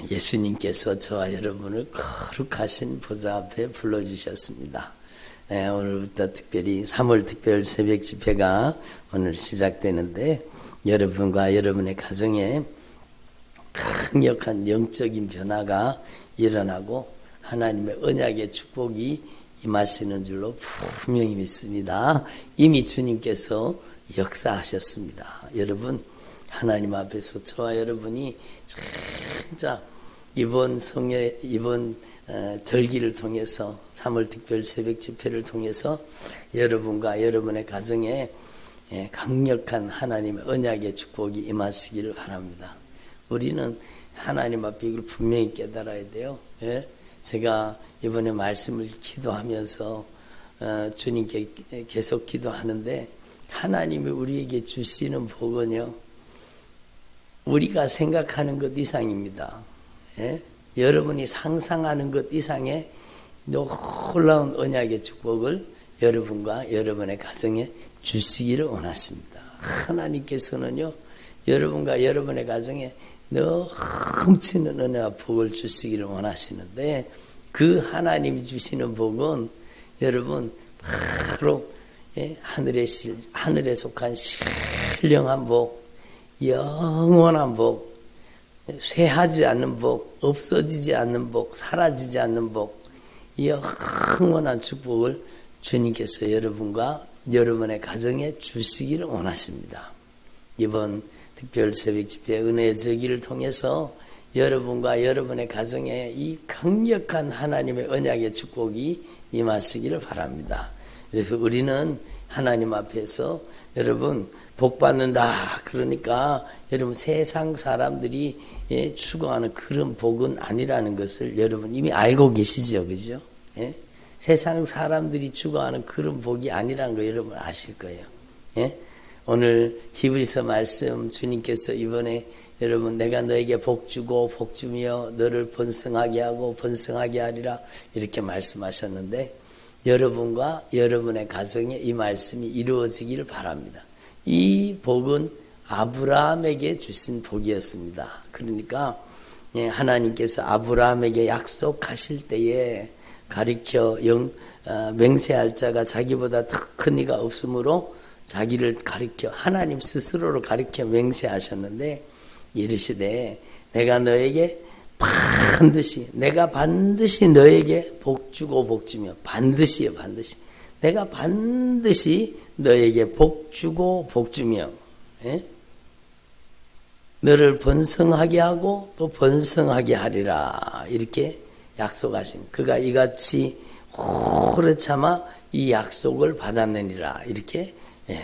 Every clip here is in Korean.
예수님께서 저와 여러분을 거룩하신 보좌 앞에 불러주셨습니다. 오늘부터 특별히 3월 특별 새벽 집회가 오늘 시작되는데 여러분과 여러분의 가정에 강력한 영적인 변화가 일어나고 하나님의 언약의 축복이 임하시는 줄로 분명히 믿습니다. 이미 주님께서 역사하셨습니다. 여러분, 하나님 앞에서 저와 여러분이 진짜 이번 절기를 통해서 3월 특별 새벽 집회를 통해서 여러분과 여러분의 가정에 강력한 하나님의 언약의 축복이 임하시기를 바랍니다. 우리는 하나님 앞에 이걸 분명히 깨달아야 돼요. 제가 이번에 말씀을 기도하면서 주님께 계속 기도하는데 하나님이 우리에게 주시는 복은요, 우리가 생각하는 것 이상입니다. 여러분이 상상하는 것 이상의 놀라운 언약의 축복을 여러분과 여러분의 가정에 주시기를 원하십니다. 하나님께서는요, 여러분과 여러분의 가정에 넘치는 은혜와 복을 주시기를 원하시는데, 그 하나님이 주시는 복은 여러분 바로 하늘에 속한 신령한 복, 영원한 복, 쇠하지 않는 복, 없어지지 않는 복, 사라지지 않는 복, 영원한 축복을 주님께서 여러분과 여러분의 가정에 주시기를 원하십니다. 이번 특별 새벽 집회 은혜의 절기를 통해서 여러분과 여러분의 가정에 이 강력한 하나님의 언약의 축복이 임하시기를 바랍니다. 그래서 우리는 하나님 앞에서 여러분 복 받는다. 그러니까 여러분 세상 사람들이 추구하는 그런 복은 아니라는 것을 여러분 이미 알고 계시죠, 그죠? 세상 사람들이 추구하는 그런 복이 아니라는 거 여러분 아실 거예요. 오늘 히브리서 말씀 주님께서 이번에 여러분 내가 너에게 복 주고 복 주며 너를 번성하게 하고 번성하게 하리라 이렇게 말씀하셨는데 여러분과 여러분의 가정에 이 말씀이 이루어지기를 바랍니다. 이 복은 아브라함에게 주신 복이었습니다. 그러니까 하나님께서 아브라함에게 약속하실 때에 가리켜 맹세할 자가 자기보다 더 큰 이가 없으므로 자기를 가리켜 하나님 스스로를 가리켜 맹세하셨는데 이르시되 내가 반드시 너에게 복 주고 복 주며 반드시요 반드시 내가 반드시 너에게 복 주고 복 주며 너를 번성하게 하고 또 번성하게 하리라 이렇게 약속하신 그가 이같이 오래 참아 이 약속을 받았느니라 이렇게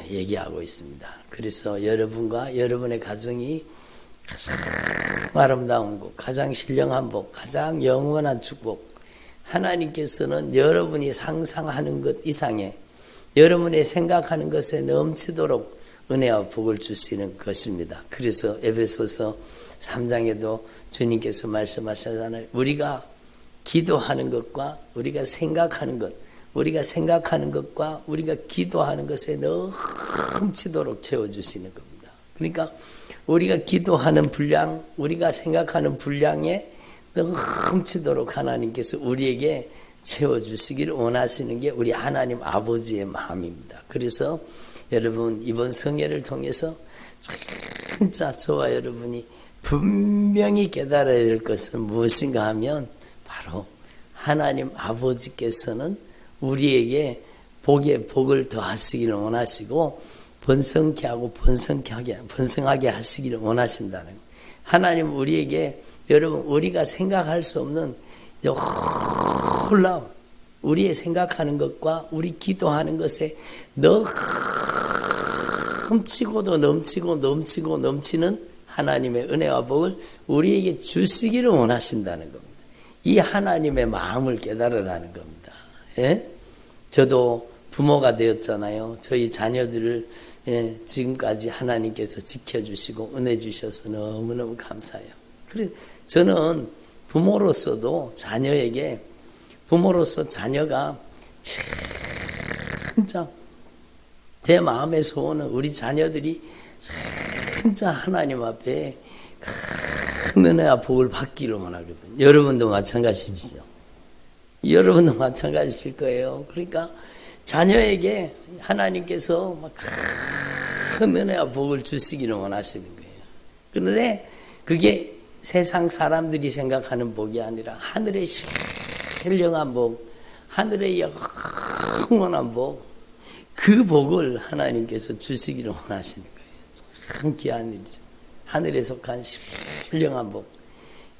얘기하고 있습니다. 그래서 여러분과 여러분의 가정이 가장 아름다운 복, 가장 신령한 복, 가장 영원한 축복, 하나님께서는 여러분이 상상하는 것 이상의 여러분이 생각하는 것에 넘치도록 은혜와 복을 주시는 것입니다. 그래서 에베소서 3장에도 주님께서 말씀하셨잖아요. 우리가 기도하는 것과 우리가 생각하는 것과 우리가 기도하는 것에 넘치도록 채워주시는 겁니다. 그러니까 우리가 기도하는 분량, 우리가 생각하는 분량에 넘치도록 하나님께서 우리에게 채워주시기를 원하시는 게 우리 하나님 아버지의 마음입니다. 그래서 여러분 이번 성회를 통해서 진짜 저와 여러분이 분명히 깨달아야 될 것은 무엇인가 하면 바로 하나님 아버지께서는 우리에게 복을 더하시기를 원하시고 번성케 하고 번성하게 하시기를 원하신다는 거예요. 하나님 우리에게 여러분 우리가 생각할 수 없는 놀라운 우리의 생각하는 것과 우리 기도하는 것에 넘치고도 넘치고 넘치는 하나님의 은혜와 복을 우리에게 주시기를 원하신다는 겁니다. 이 하나님의 마음을 깨달으라는 겁니다. 저도 부모가 되었잖아요. 저희 자녀들을 지금까지 하나님께서 지켜주시고 은혜 주셔서 너무너무 감사해요. 그래 저는 부모로서 자녀가 진짜 제 마음의 소원은 우리 자녀들이 진짜 하나님 앞에 큰 은혜와 복을 받기를 원하거든요. 여러분도 마찬가지죠. 여러분도 마찬가지실 거예요. 그러니까 자녀에게 하나님께서 큰 은혜와 복을 주시기를 원하시는 거예요. 그런데 그게 세상 사람들이 생각하는 복이 아니라 하늘의 신령한 복, 하늘의 영원한 복, 그 복을 하나님께서 주시기를 원하시는 거예요. 참 귀한 일이죠. 하늘에 속한 신령한 복,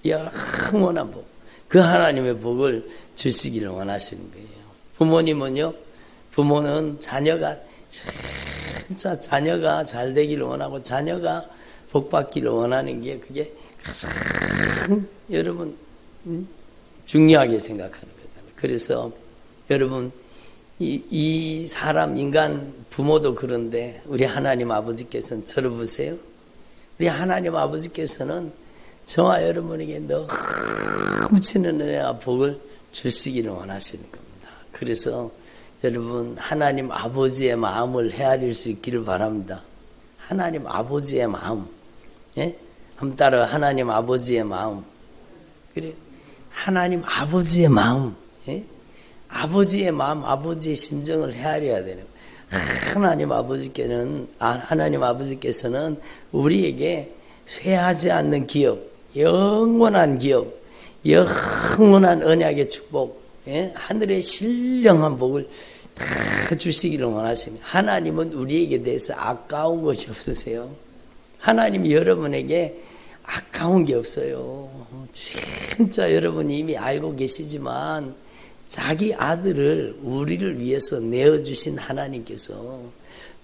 영원한 복, 그 하나님의 복을 주시기를 원하시는 거예요. 부모님은요, 부모는 자녀가 진짜 자녀가 잘 되기를 원하고 자녀가 복 받기를 원하는 게 그게 가장 여러분 중요하게 생각하는 거잖아요. 그래서 여러분 이 사람 인간 부모도 그런데 우리 하나님 아버지께서는 저를 보세요. 우리 하나님 아버지께서는 저와 여러분에게 넘치는 은혜와 복을 주시기를 원하시는 겁니다. 그래서 여러분 하나님 아버지의 마음을 헤아릴 수 있기를 바랍니다. 하나님 아버지의 마음, 예? 한번 따라 하나님 아버지의 마음. 그래, 하나님 아버지의 마음, 예? 아버지의 마음, 아버지의 심정을 헤아려야 되는 거예요. 하나님 아버지께서는 우리에게 쇠하지 않는 기업, 영원한 기업, 영원한 언약의 축복, 예? 하늘의 신령한 복을 다 주시기를 원하시니 하나님은 우리에게 대해서 아까운 것이 없으세요. 하나님이 여러분에게 아까운 게 없어요. 진짜 여러분이 이미 알고 계시지만 자기 아들을 우리를 위해서 내어주신 하나님께서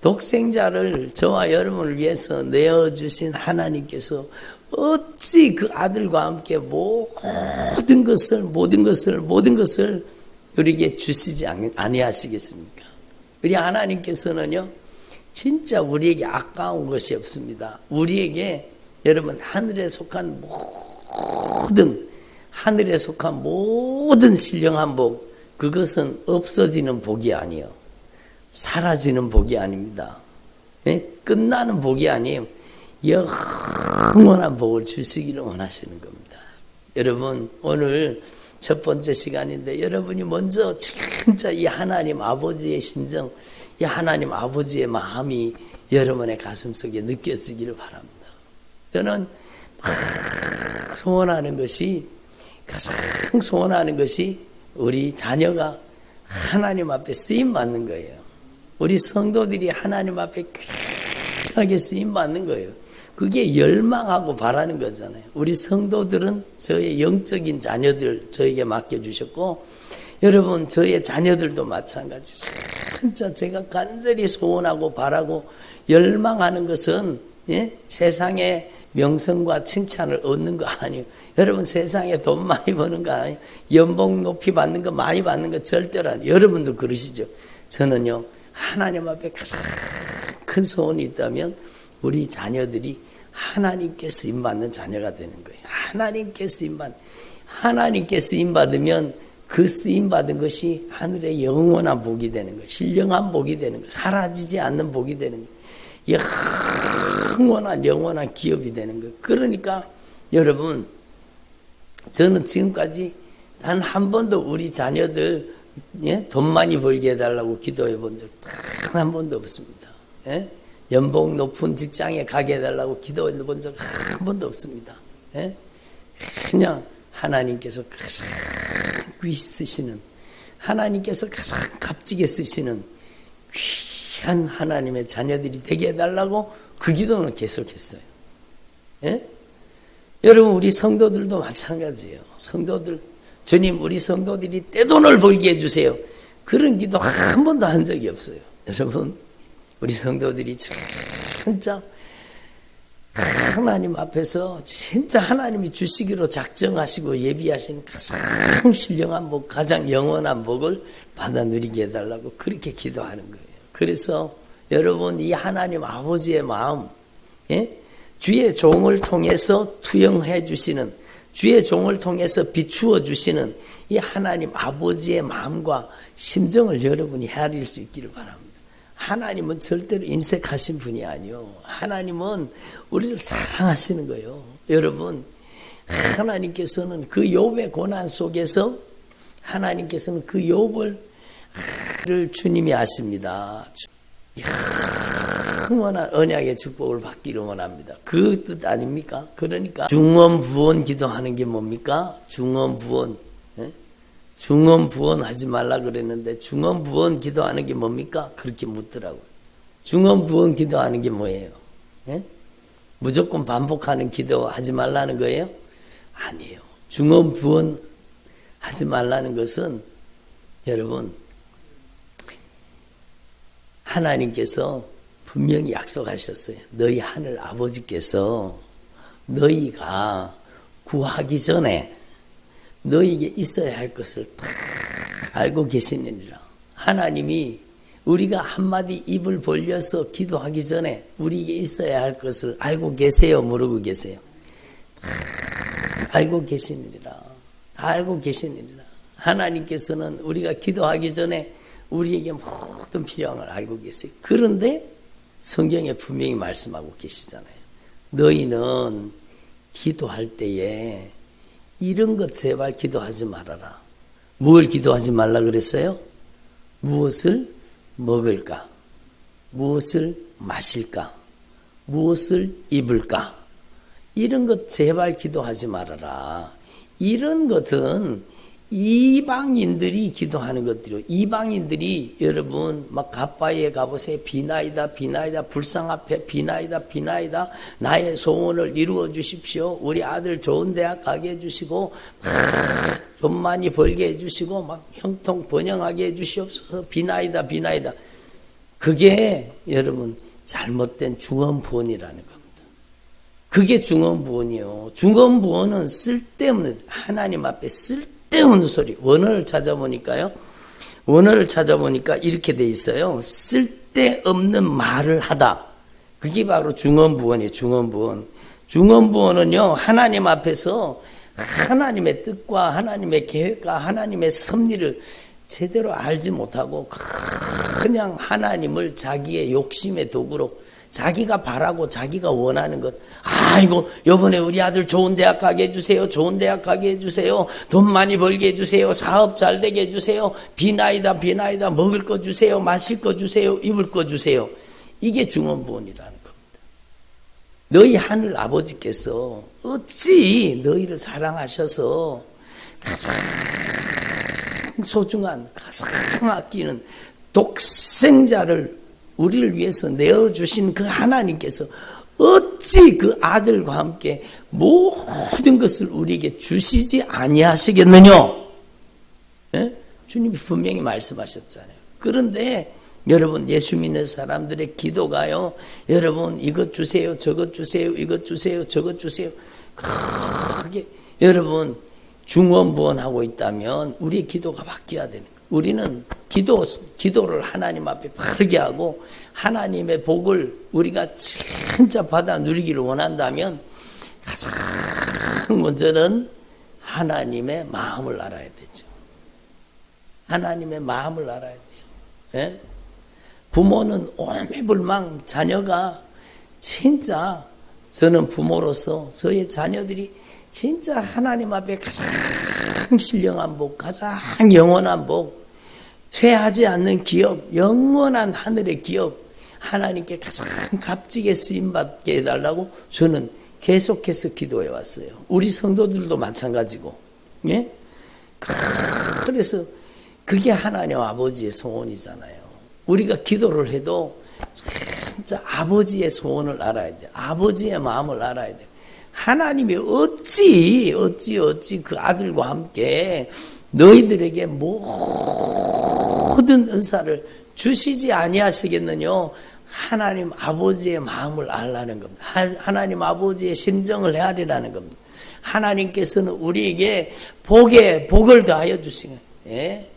독생자를 저와 여러분을 위해서 내어주신 하나님께서 어찌 그 아들과 함께 모든 것을 우리에게 주시지 아니하시겠습니까? 우리 하나님께서는요 진짜 우리에게 아까운 것이 없습니다. 우리에게 여러분 하늘에 속한 모든 신령한 복, 그것은 없어지는 복이 아니에요. 사라지는 복이 아닙니다. 예? 끝나는 복이 아니에요. 영원한 복을 주시기를 원하시는 겁니다. 여러분 오늘 첫 번째 시간인데 여러분이 먼저 진짜 이 하나님 아버지의 심정, 이 하나님 아버지의 마음이 여러분의 가슴속에 느껴지기를 바랍니다. 저는 가장 소원하는 것이 우리 자녀가 하나님 앞에 쓰임 받는 거예요. 우리 성도들이 하나님 앞에 강하게 쓰임 받는 거예요. 그게 열망하고 바라는 거잖아요. 우리 성도들은 저의 영적인 자녀들 저에게 맡겨주셨고 여러분 저의 자녀들도 마찬가지. 진짜 제가 간절히 소원하고 바라고 열망하는 것은 세상의 명성과 칭찬을 얻는 거 아니에요. 여러분 세상에 돈 많이 버는 거 아니에요. 연봉 높이 받는 거 많이 받는 거 절대로 아니에요. 여러분도 그러시죠. 저는요 하나님 앞에 가장 큰 소원이 있다면 우리 자녀들이 하나님께 쓰임받는 자녀가 되는 거예요. 하나님께 쓰임받으면 그 쓰임받은 것이 하늘의 영원한 복이 되는 거예요. 신령한 복이 되는 거예요. 사라지지 않는 복이 되는 거예요. 영원한 기업이 되는 거예요. 그러니까 여러분 저는 지금까지 단 한 번도 우리 자녀들 돈 많이 벌게 해달라고 기도해 본 적 단 한 번도 없습니다. 연봉 높은 직장에 가게 해달라고 기도해 본 적 한 번도 없습니다. 그냥 하나님께서 가장 귀히 쓰시는, 하나님께서 가장 값지게 쓰시는 귀한 하나님의 자녀들이 되게 해달라고 그 기도는 계속했어요. 여러분 우리 성도들도 마찬가지예요. 성도들, 주님 우리 성도들이 떼돈을 벌게 해주세요. 그런 기도 한 번도 한 적이 없어요. 여러분 우리 성도들이 진짜 하나님 앞에서 진짜 하나님이 주시기로 작정하시고 예비하신 가장 신령한 복, 가장 영원한 복을 받아 누리게 해달라고 그렇게 기도하는 거예요. 그래서 여러분 이 하나님 아버지의 마음, 주의 종을 통해서 투영해 주시는, 주의 종을 통해서 비추어 주시는 이 하나님 아버지의 마음과 심정을 여러분이 헤아릴 수 있기를 바랍니다. 하나님은 절대로 인색하신 분이 아니요. 하나님은 우리를 사랑하시는 거예요. 여러분 하나님께서는 그 욥의 고난 속에서 하나님께서는 그 욥을 주님이 아십니다. 영원한 언약의 축복을 받기를 원합니다. 그 뜻 아닙니까? 그러니까 중언부언 기도하는 게 뭡니까? 중언부언. 중언부언 하지 말라 그랬는데 중언부언 기도하는 게 뭡니까? 그렇게 묻더라고요. 중언부언 기도하는 게 뭐예요? 무조건 반복하는 기도 하지 말라는 거예요? 아니에요. 중언부언 하지 말라는 것은 여러분 하나님께서 분명히 약속하셨어요. 너희 하늘 아버지께서 너희가 구하기 전에 너희에게 있어야 할 것을 다 알고 계시느니라. 하나님이 우리가 한마디 입을 벌려서 기도하기 전에 우리에게 있어야 할 것을 알고 계세요? 모르고 계세요? 다 알고 계시느니라. 다 알고 계시느니라. 하나님께서는 우리가 기도하기 전에 우리에게 모든 필요한 걸 알고 계세요. 그런데 성경에 분명히 말씀하고 계시잖아요. 너희는 기도할 때에 이런 것 제발 기도하지 말아라. 무엇을 기도하지 말라 그랬어요? 무엇을 먹을까? 무엇을 마실까? 무엇을 입을까? 이런 것 제발 기도하지 말아라. 이런 것은 이방인들이 기도하는 것들이요. 이방인들이 여러분 막 갓바위에 가보세요. 비나이다 비나이다 불상 앞에 비나이다 비나이다 나의 소원을 이루어 주십시오. 우리 아들 좋은 대학 가게 해주시고 돈 많이 벌게 해주시고 막 형통 번영하게 해주시옵소서. 비나이다 비나이다. 그게 여러분 잘못된 중언부언이라는 겁니다. 그게 중언부언이요. 중언부언은 쓸데없는 하나님 앞에 쓸데없는 소리. 원어를 찾아보니까요. 원어를 찾아보니까 이렇게 돼 있어요. 쓸데없는 말을 하다. 그게 바로 중언부언이에요. 중언부언. 중언부언은요. 하나님 앞에서 하나님의 뜻과 하나님의 계획과 하나님의 섭리를 제대로 알지 못하고 그냥 하나님을 자기의 욕심의 도구로 자기가 바라고 자기가 원하는 것. 아이고 이번에 우리 아들 좋은 대학 가게 해주세요. 좋은 대학 가게 해주세요. 돈 많이 벌게 해주세요. 사업 잘 되게 해주세요. 비나이다 비나이다 먹을 거 주세요. 마실 거 주세요. 입을 거 주세요. 이게 중언부언이라는 겁니다. 너희 하늘 아버지께서 어찌 너희를 사랑하셔서 가장 소중한 가장 아끼는 독생자를 우리를 위해서 내어주신 그 하나님께서 어찌 그 아들과 함께 모든 것을 우리에게 주시지 아니하시겠느냐? 예? 주님이 분명히 말씀하셨잖아요. 그런데 여러분 예수 믿는 사람들의 기도가요. 여러분 이것 주세요. 저것 주세요. 이것 주세요. 저것 주세요. 크게 여러분 중언부언하고 있다면 우리의 기도가 바뀌어야 되는 거예요. 우리는 기도를 하나님 앞에 바르게 하고 하나님의 복을 우리가 진짜 받아 누리기를 원한다면 가장 먼저는 하나님의 마음을 알아야 되죠. 하나님의 마음을 알아야 돼요. 예? 부모는 오매불망 자녀가 진짜 저는 부모로서 저의 자녀들이 진짜 하나님 앞에 가장 신령한 복, 가장 영원한 복, 쇠하지 않는 기업, 영원한 하늘의 기업, 하나님께 가장 값지게 쓰임받게 해달라고 저는 계속해서 기도해 왔어요. 우리 성도들도 마찬가지고. 예? 그래서 그게 하나님 아버지의 소원이잖아요. 우리가 기도를 해도 진짜 아버지의 소원을 알아야 돼요. 아버지의 마음을 알아야 돼요. 하나님이 어찌 그 아들과 함께 너희들에게 모든 은사를 주시지 아니하시겠느냐? 하나님 아버지의 마음을 알라는 겁니다. 하나님 아버지의 심정을 헤아리라는 겁니다. 하나님께서는 우리에게 복을 더하여 주시는 거예요. 예?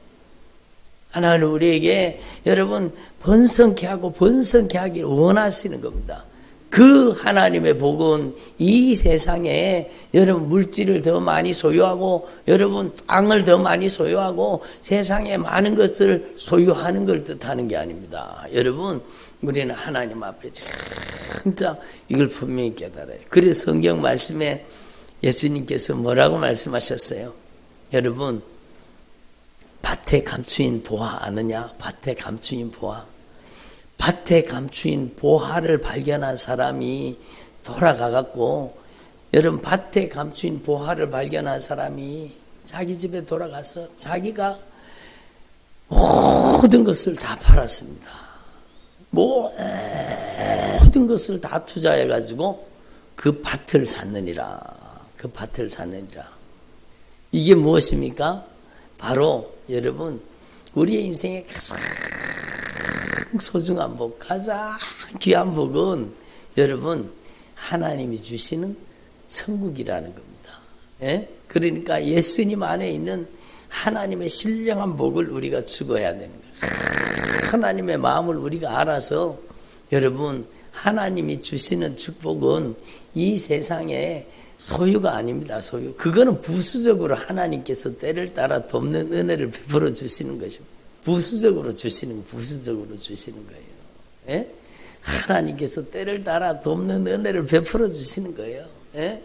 하나님 우리에게 여러분 번성케 하고 번성케 하기를 원하시는 겁니다. 그 하나님의 복은 이 세상에 여러분 물질을 더 많이 소유하고 여러분 땅을 더 많이 소유하고 세상에 많은 것을 소유하는 걸 뜻하는 게 아닙니다. 여러분 우리는 하나님 앞에 진짜 이걸 분명히 깨달아요. 그래서 성경 말씀에 예수님께서 뭐라고 말씀하셨어요? 여러분, 밭에 감추인 보화 아느냐? 밭에 감추인 보화. 밭에 감추인 보화를 발견한 사람이 돌아가갖고, 여러분, 밭에 감추인 보화를 발견한 사람이 자기 집에 돌아가서 자기가 모든 것을 다 팔았습니다. 모든 것을 다 투자해가지고 그 밭을 샀느니라. 그 밭을 샀느니라. 이게 무엇입니까? 바로 여러분, 우리의 인생의 가장 소중한 복, 가장 귀한 복은 여러분, 하나님이 주시는 천국이라는 겁니다. 예? 그러니까 예수님 안에 있는 하나님의 신령한 복을 우리가 추구해야 되는 거예요. 하나님의 마음을 우리가 알아서 여러분, 하나님이 주시는 축복은 이 세상에 소유가 아닙니다. 소유. 그거는 부수적으로 하나님께서 때를 따라 돕는 은혜를 베풀어 주시는 것입니다. 부수적으로 주시는 거예요. 예? 하나님께서 때를 따라 돕는 은혜를 베풀어 주시는 거예요. 예?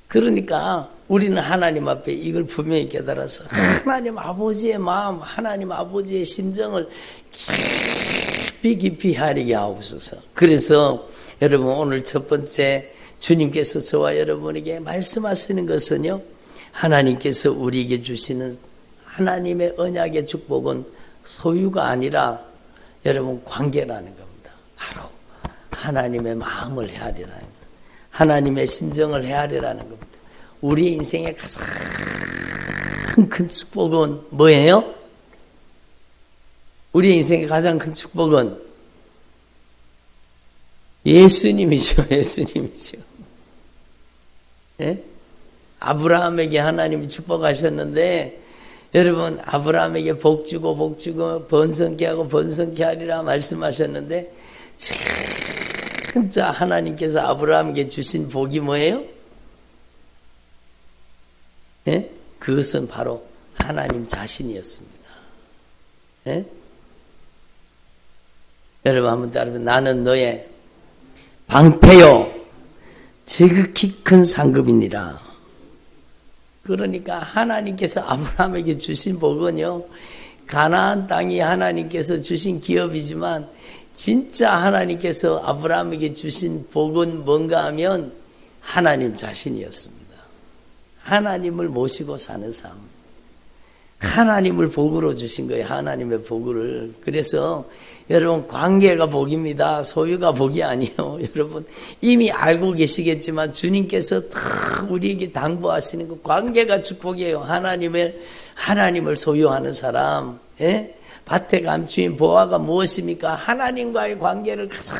그러니까 우리는 하나님 앞에 이걸 분명히 깨달아서 하나님 아버지의 마음, 하나님 아버지의 심정을 깊이 헤아리게 하옵소서. 그래서 여러분, 오늘 첫 번째 주님께서 저와 여러분에게 말씀하시는 것은요, 하나님께서 우리에게 주시는 하나님의 언약의 축복은 소유가 아니라 여러분, 관계라는 겁니다. 바로 하나님의 마음을 헤아리라는 겁니다. 하나님의 심정을 헤아리라는 겁니다. 우리의 인생의 가장 큰 축복은 뭐예요? 우리의 인생의 가장 큰 축복은 예수님이죠. 예수님이죠. 예? 아브라함에게 하나님이 축복하셨는데, 여러분, 아브라함에게 복 주고 번성케 하고 번성케 하리라 말씀하셨는데, 진짜 하나님께서 아브라함에게 주신 복이 뭐예요? 예? 그것은 바로 하나님 자신이었습니다. 예? 여러분, 한번 따라해보세요. 나는 너의 방패요 지극히 큰 상급이니라. 그러니까 하나님께서 아브라함에게 주신 복은요, 가나안 땅이 하나님께서 주신 기업이지만 진짜 하나님께서 아브라함에게 주신 복은 뭔가 하면 하나님 자신이었습니다. 하나님을 모시고 사는 삶, 하나님을 복으로 주신 거예요. 하나님의 복을. 그래서 여러분, 관계가 복입니다. 소유가 복이 아니에요. 여러분, 이미 알고 계시겠지만 주님께서 우리에게 당부하시는 그 관계가 축복이에요. 하나님을 소유하는 사람. 예? 밭에 감추인 보화가 무엇입니까? 하나님과의 관계를 가장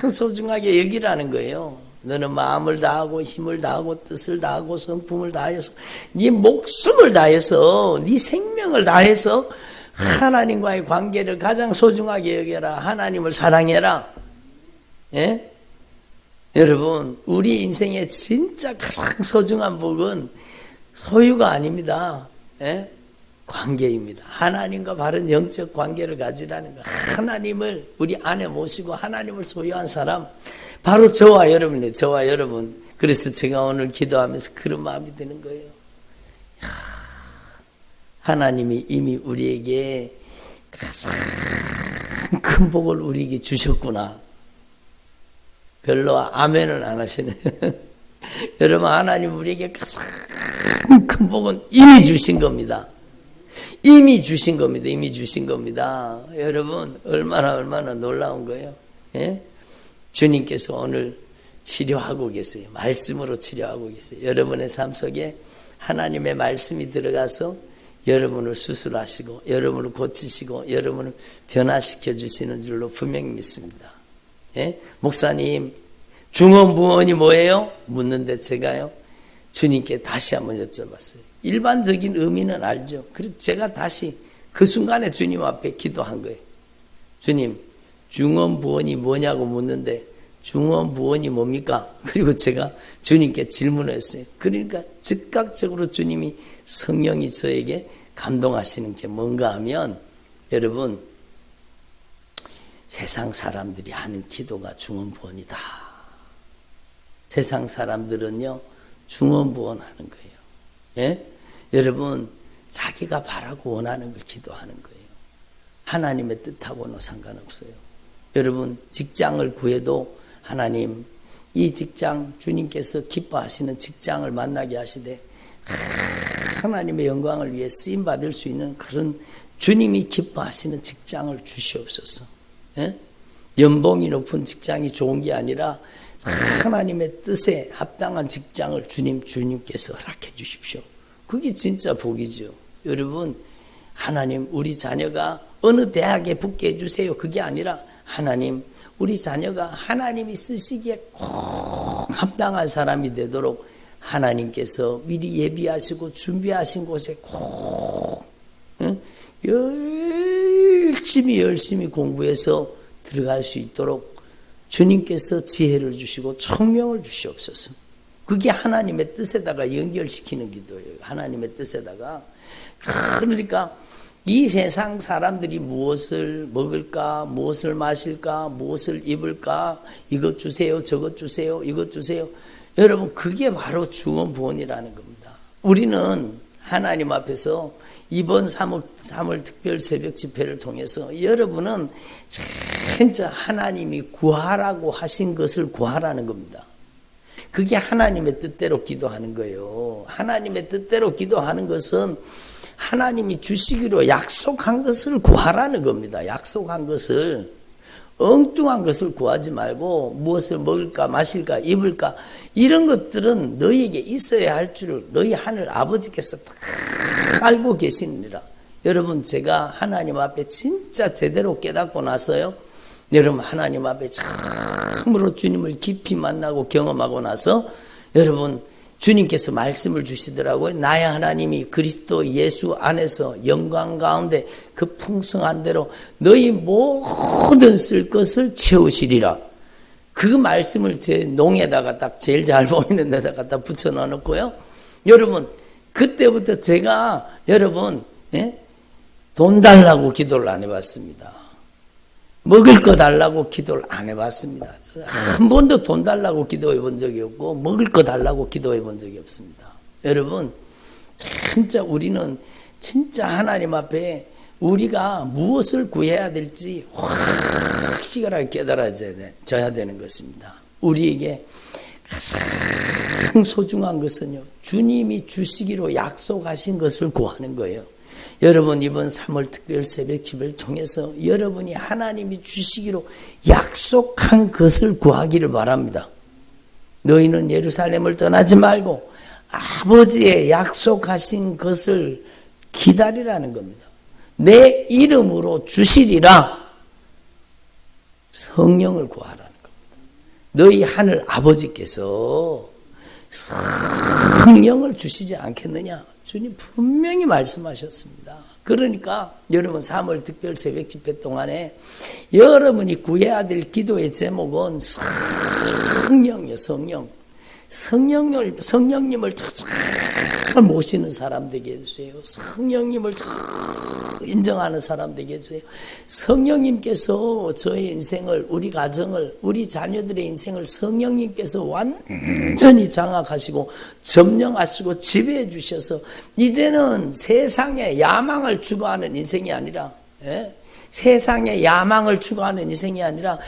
소중하게 여기라는 거예요. 너는 마음을 다하고 힘을 다하고 뜻을 다하고 성품을 다해서 네 목숨을 다해서 네 생명을 다해서 하나님과의 관계를 가장 소중하게 여겨라. 하나님을 사랑해라. 예? 여러분, 우리 인생의 진짜 가장 소중한 복은 소유가 아닙니다. 예? 관계입니다. 하나님과 바른 영적 관계를 가지라는 거. 하나님을 우리 안에 모시고 하나님을 소유한 사람, 바로 저와 여러분이에요. 저와 여러분. 그래서 제가 오늘 기도하면서 그런 마음이 드는 거예요. 하나님이 이미 우리에게 가장 큰 복을 우리에게 주셨구나. 별로 아멘을 안 하시네. 여러분, 하나님 우리에게 가장 큰 복은 이미 주신 겁니다. 이미 주신 겁니다. 이미 주신 겁니다. 여러분, 얼마나 놀라운 거예요. 예? 주님께서 오늘 치료하고 계세요. 말씀으로 치료하고 계세요. 여러분의 삶 속에 하나님의 말씀이 들어가서 여러분을 수술하시고 여러분을 고치시고 여러분을 변화시켜 주시는 줄로 분명히 믿습니다. 예? 목사님, 중언부언이 뭐예요? 묻는데 제가요, 주님께 다시 한번 여쭤봤어요. 일반적인 의미는 알죠. 그래서 제가 다시 그 순간에 주님 앞에 기도한 거예요. 주님, 중언부언이 뭐냐고 묻는데 중언부언이 뭡니까? 그리고 제가 주님께 질문을 했어요. 그러니까 즉각적으로 주님이, 성령이 저에게 감동하시는 게 뭔가 하면, 여러분, 세상 사람들이 하는 기도가 중언부언이다. 세상 사람들은요, 중언부언하는 거예요. 예? 여러분, 자기가 바라고 원하는 걸 기도하는 거예요. 하나님의 뜻하고는 상관없어요. 여러분, 직장을 구해도 하나님, 이 직장 주님께서 기뻐하시는 직장을 만나게 하시되 하나님의 영광을 위해 쓰임받을 수 있는 그런 주님이 기뻐하시는 직장을 주시옵소서. 예? 연봉이 높은 직장이 좋은 게 아니라 하나님의 뜻에 합당한 직장을 주님께서 허락해 주십시오. 그게 진짜 복이죠. 여러분, 하나님, 우리 자녀가 어느 대학에 붙게 해주세요. 그게 아니라 하나님, 우리 자녀가 하나님이 쓰시기에 꼭 합당한 사람이 되도록 하나님께서 미리 예비하시고 준비하신 곳에 꼭 열심히 공부해서 들어갈 수 있도록 주님께서 지혜를 주시고 총명을 주시옵소서. 그게 하나님의 뜻에다가 연결시키는 기도예요. 하나님의 뜻에다가. 그러니까 이 세상 사람들이 무엇을 먹을까, 무엇을 마실까, 무엇을 입을까, 이것 주세요, 저것 주세요, 이것 주세요. 여러분, 그게 바로 중언부언이라는 겁니다. 우리는 하나님 앞에서 이번 3월 특별 새벽 집회를 통해서 여러분은 진짜 하나님이 구하라고 하신 것을 구하라는 겁니다. 그게 하나님의 뜻대로 기도하는 거예요. 하나님의 뜻대로 기도하는 것은 하나님이 주시기로 약속한 것을 구하라는 겁니다. 약속한 것을, 엉뚱한 것을 구하지 말고 무엇을 먹을까 마실까 입을까 이런 것들은 너희에게 있어야 할 줄을 너희 하늘 아버지께서 다 알고 계시니라. 여러분, 제가 하나님 앞에 진짜 제대로 깨닫고 나서요, 여러분, 하나님 앞에 참으로 주님을 깊이 만나고 경험하고 나서 여러분, 주님께서 말씀을 주시더라고요. 나의 하나님이 그리스도 예수 안에서 영광 가운데 그 풍성한 대로 너희 모든 쓸 것을 채우시리라. 그 말씀을 제 농에다가 딱 제일 잘 보이는 데다가 딱 붙여 넣어놓고요. 여러분, 그때부터 제가 여러분, 돈 달라고 기도를 안 해봤습니다. 먹을 거 달라고 기도를 안 해봤습니다. 한 번도 돈 달라고 기도해 본 적이 없고 먹을 거 달라고 기도해 본 적이 없습니다. 여러분, 진짜 우리는 진짜 하나님 앞에 우리가 무엇을 구해야 될지 확실하게 깨달아져야 되는 것입니다. 우리에게 가장 소중한 것은요, 주님이 주시기로 약속하신 것을 구하는 거예요. 여러분, 이번 3월 특별 새벽 집을 통해서 여러분이 하나님이 주시기로 약속한 것을 구하기를 바랍니다. 너희는 예루살렘을 떠나지 말고 아버지의 약속하신 것을 기다리라는 겁니다. 내 이름으로 주시리라. 성령을 구하라는 겁니다. 너희 하늘 아버지께서 성령을 주시지 않겠느냐? 주님 분명히 말씀하셨습니다. 그러니까 여러분, 3월 특별 새벽 집회 동안에 여러분이 구해야 될 기도의 제목은 성령이요, 성령. 성령님을 잘 모시는 사람 되게 해주세요. 성령님을 잘 인정하는 사람 되게 해주세요. 성령님께서 저의 인생을, 우리 가정을, 우리 자녀들의 인생을 성령님께서 완전히 장악하시고 점령하시고 지배해 주셔서 이제는 세상에 야망을 추구하는 인생이 아니라, 세상의 야망을 추구하는 인생이 아니라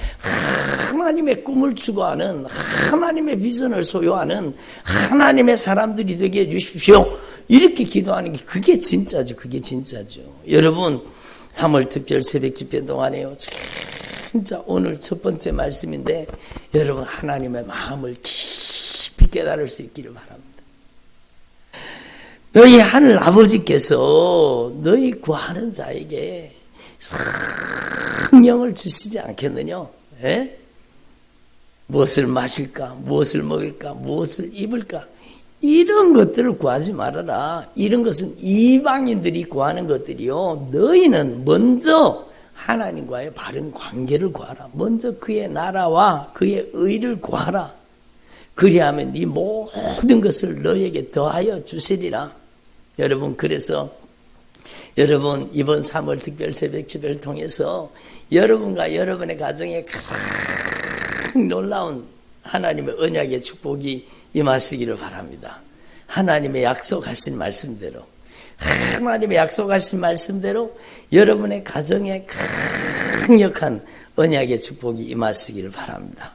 하나님의 꿈을 추구하는, 하나님의 비전을 소유하는 하나님의 사람들이 되게 해주십시오. 이렇게 기도하는 게 그게 진짜죠. 그게 진짜죠. 여러분, 3월 특별 새벽 집회 동안에요, 진짜 오늘 첫 번째 말씀인데 여러분, 하나님의 마음을 깊이 깨달을 수 있기를 바랍니다. 너희 하늘 아버지께서 너희 구하는 자에게 성령을 주시지 않겠느냐? 무엇을 마실까? 무엇을 먹을까? 무엇을 입을까? 이런 것들을 구하지 말아라. 이런 것은 이방인들이 구하는 것들이요. 너희는 먼저 하나님과의 바른 관계를 구하라. 먼저 그의 나라와 그의 의를 구하라. 그리하면 네 모든 것을 너희에게 더하여 주시리라. 여러분, 그래서 여러분, 이번 3월 특별 새벽 집회를 통해서 여러분과 여러분의 가정에 가장 놀라운 하나님의 언약의 축복이 임하시기를 바랍니다. 하나님의 약속하신 말씀대로, 하나님의 약속하신 말씀대로 여러분의 가정에 강력한 언약의 축복이 임하시기를 바랍니다.